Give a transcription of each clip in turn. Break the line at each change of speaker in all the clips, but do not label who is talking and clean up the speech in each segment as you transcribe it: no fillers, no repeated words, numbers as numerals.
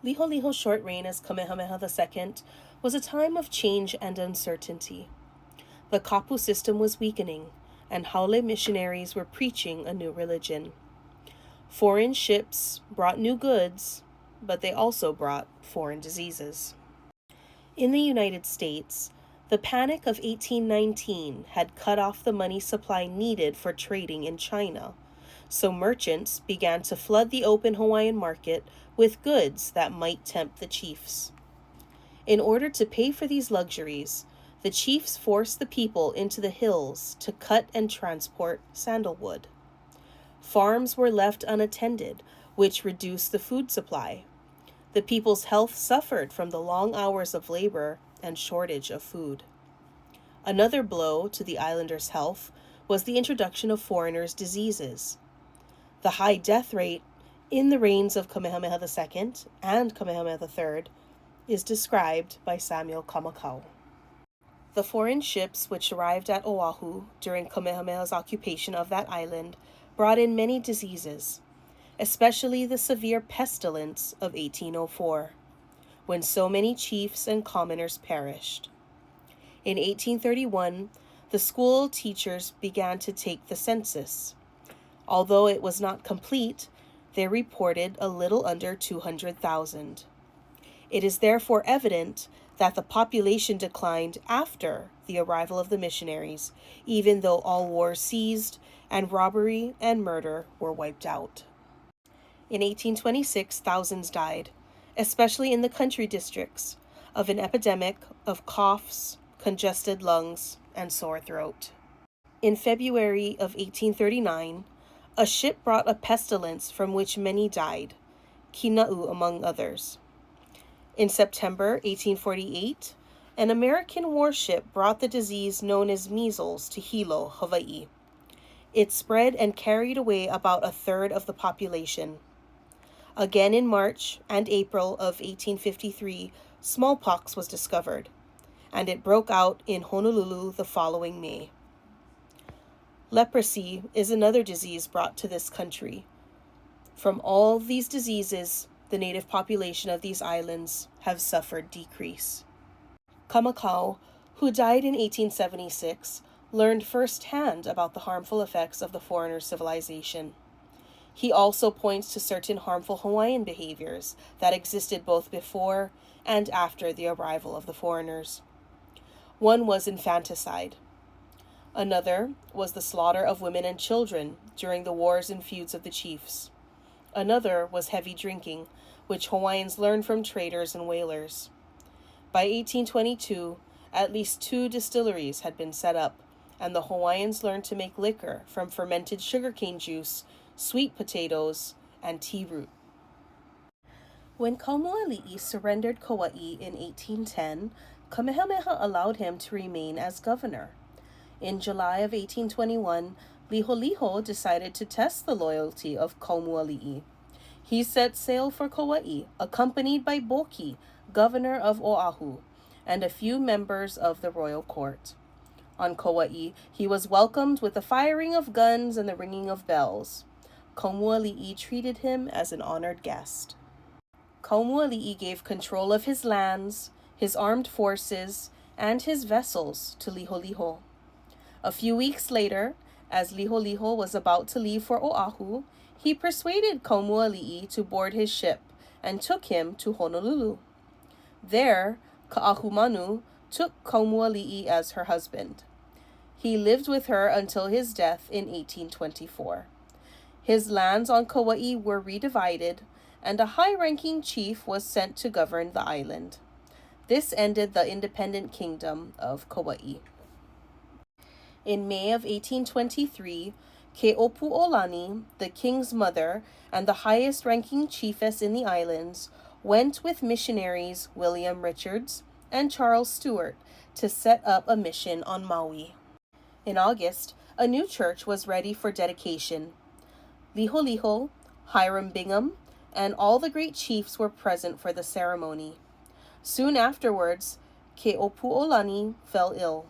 Liholiho's short reign as Kamehameha II was a time of change and uncertainty. The Kapu system was weakening, and Haole missionaries were preaching a new religion. Foreign ships brought new goods, but they also brought foreign diseases. In the United States, the Panic of 1819 had cut off the money supply needed for trading in China, so merchants began to flood the open Hawaiian market with goods that might tempt the chiefs. In order to pay for these luxuries, the chiefs forced the people into the hills to cut and transport sandalwood. Farms were left unattended, which reduced the food supply. The people's health suffered from the long hours of labor and shortage of food. Another blow to the islanders' health was the introduction of foreigners' diseases. The high death rate in the reigns of Kamehameha II and Kamehameha III is described by Samuel Kamakau. The foreign ships which arrived at Oahu during Kamehameha's occupation of that island brought in many diseases, especially the severe pestilence of 1804, when so many chiefs and commoners perished. In 1831, the school teachers began to take the census. Although it was not complete, they reported a little under 200,000. It is therefore evident that the population declined after the arrival of the missionaries, even though all wars ceased and robbery and murder were wiped out. In 1826, thousands died, especially in the country districts, of an epidemic of coughs, congested lungs, and sore throat. In February of 1839, a ship brought a pestilence from which many died, Kina'u among others. In September 1848, an American warship brought the disease known as measles to Hilo, Hawaii. It spread and carried away about a third of the population. Again in March and April of 1853, smallpox was discovered, and it broke out in Honolulu the following May. Leprosy is another disease brought to this country. From all these diseases, the native population of these islands have suffered decrease. Kamakau, who died in 1876, learned firsthand about the harmful effects of the foreigner civilization. He also points to certain harmful Hawaiian behaviors that existed both before and after the arrival of the foreigners. One was infanticide. Another was the slaughter of women and children during the wars and feuds of the chiefs. Another was heavy drinking, which Hawaiians learned from traders and whalers. By 1822, at least 2 distilleries had been set up, and the Hawaiians learned to make liquor from fermented sugarcane juice, sweet potatoes, and tea root. When Kaumo'ali'i surrendered Kauai in 1810, Kamehameha allowed him to remain as governor. In July of 1821, Liholiho decided to test the loyalty of Kaumo'ali'i. He set sail for Kauai, accompanied by Boki, governor of Oahu, and a few members of the royal court. On Kauai, he was welcomed with the firing of guns and the ringing of bells. Kaumo'ali'i treated him as an honored guest. Kaumo'ali'i gave control of his lands, his armed forces, and his vessels to Liholiho. A few weeks later, as Liholiho was about to leave for Oahu, he persuaded Kaumo'ali'i to board his ship and took him to Honolulu. There, Ka'ahumanu took Kaumo'ali'i as her husband. He lived with her until his death in 1824. His lands on Kauai were redivided, and a high-ranking chief was sent to govern the island. This ended the independent kingdom of Kauai. In May of 1823, Ke'opu'olani, the king's mother and the highest-ranking chiefess in the islands, went with missionaries William Richards and Charles Stewart to set up a mission on Maui. In August, a new church was ready for dedication. Liholiho, Hiram Bingham, and all the great chiefs were present for the ceremony. Soon afterwards, Ke'opu'olani fell ill,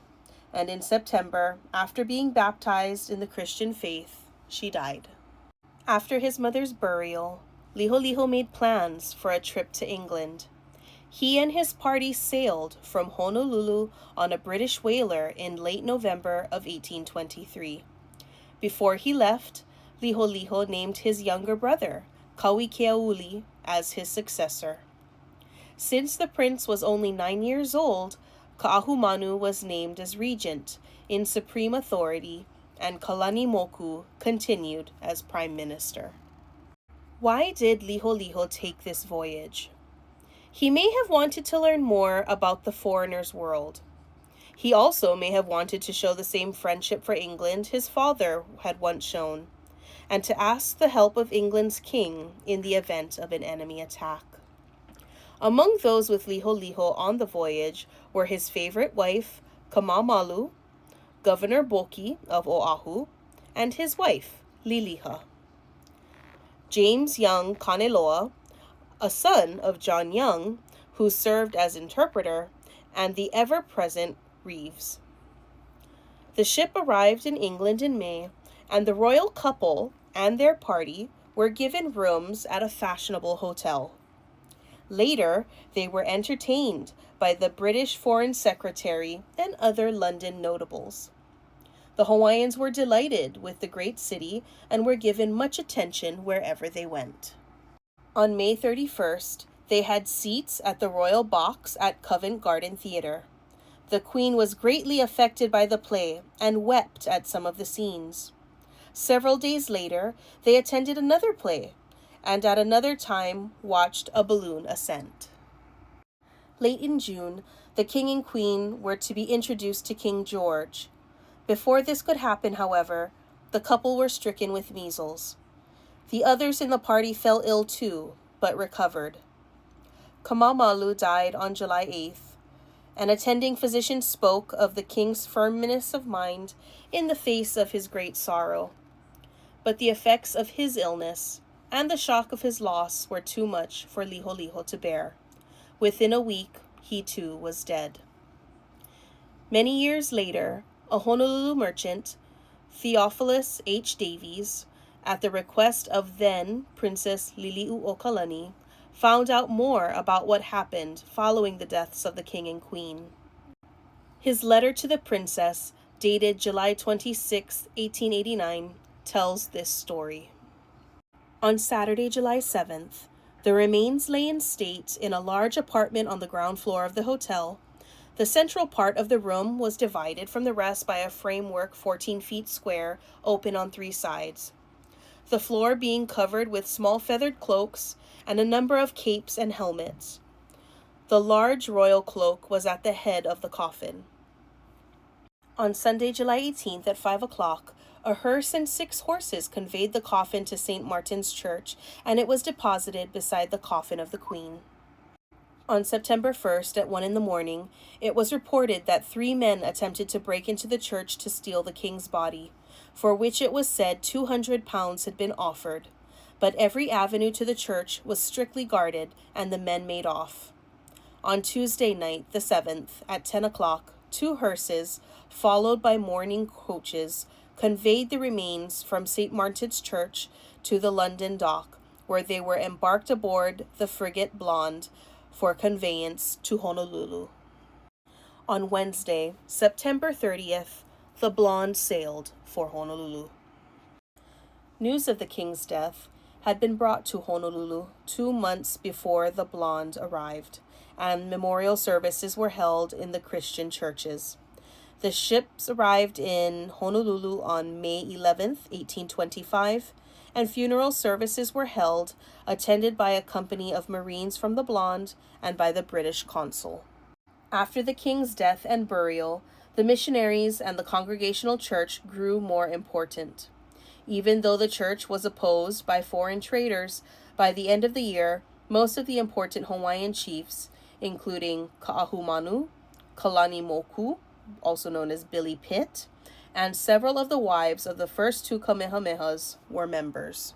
and in September, after being baptized in the Christian faith, she died. After his mother's burial, Liholiho made plans for a trip to England. He and his party sailed from Honolulu on a British whaler in late November of 1823. Before he left, Liholiho named his younger brother, Kauikeauli, as his successor. Since the prince was only 9 years old, Ka'ahumanu was named as regent in supreme authority, and Kalanimoku continued as prime minister. Why did Liholiho take this voyage? He may have wanted to learn more about the foreigner's world. He also may have wanted to show the same friendship for England his father had once shown, and to ask the help of England's king in the event of an enemy attack. Among those with Liholiho on the voyage were his favorite wife, Kamamalu, Governor Boki of Oahu, and his wife, Liliha. James Young Kaneloa, a son of John Young, who served as interpreter, and the ever-present Reeves. The ship arrived in England in May, and the royal couple and their party were given rooms at a fashionable hotel. Later, they were entertained by the British Foreign Secretary and other London notables. The Hawaiians were delighted with the great city and were given much attention wherever they went. On May 31st, they had seats at the Royal Box at Covent Garden Theatre. The Queen was greatly affected by the play and wept at some of the scenes. Several days later, they attended another play, and at another time watched a balloon ascent. Late in June, the King and Queen were to be introduced to King George. Before this could happen, however, the couple were stricken with measles. The others in the party fell ill too, but recovered. Kamamalu died on July 8th. An attending physician spoke of the king's firmness of mind in the face of his great sorrow. But the effects of his illness and the shock of his loss were too much for Liholiho to bear. Within a week, he too was dead. Many years later, a Honolulu merchant, Theophilus H. Davies, at the request of then Princess Liliuokalani, found out more about what happened following the deaths of the king and queen. His letter to the princess, dated July 26, 1889, tells this story. On Saturday, July 7th, the remains lay in state in a large apartment on the ground floor of the hotel. The central part of the room was divided from the rest by a framework 14 feet square, open on 3 sides. The floor being covered with small feathered cloaks and a number of capes and helmets. The large royal cloak was at the head of the coffin. On Sunday, July 18th at 5 o'clock, a hearse and 6 horses conveyed the coffin to St. Martin's Church, and it was deposited beside the coffin of the Queen. On September 1st at 1 in the morning, it was reported that 3 men attempted to break into the church to steal the king's body, for which it was said £200 had been offered, but every avenue to the church was strictly guarded, and the men made off. On Tuesday night, the 7th, at 10 o'clock, 2 hearses, followed by mourning coaches, conveyed the remains from St. Martin's Church to the London dock, where they were embarked aboard the frigate Blonde for conveyance to Honolulu. On Wednesday, September 30th, the Blonde sailed for Honolulu. News of the king's death had been brought to Honolulu 2 months before the Blonde arrived, and memorial services were held in the Christian churches. The ships arrived in Honolulu on May 11th, 1825, and funeral services were held, attended by a company of Marines from the Blonde and by the British consul. After the king's death and burial, the missionaries and the Congregational Church grew more important. Even though the church was opposed by foreign traders, by the end of the year, most of the important Hawaiian chiefs, including Ka'ahumanu, Kalanimoku, also known as Billy Pitt, and several of the wives of the first 2 Kamehamehas were members.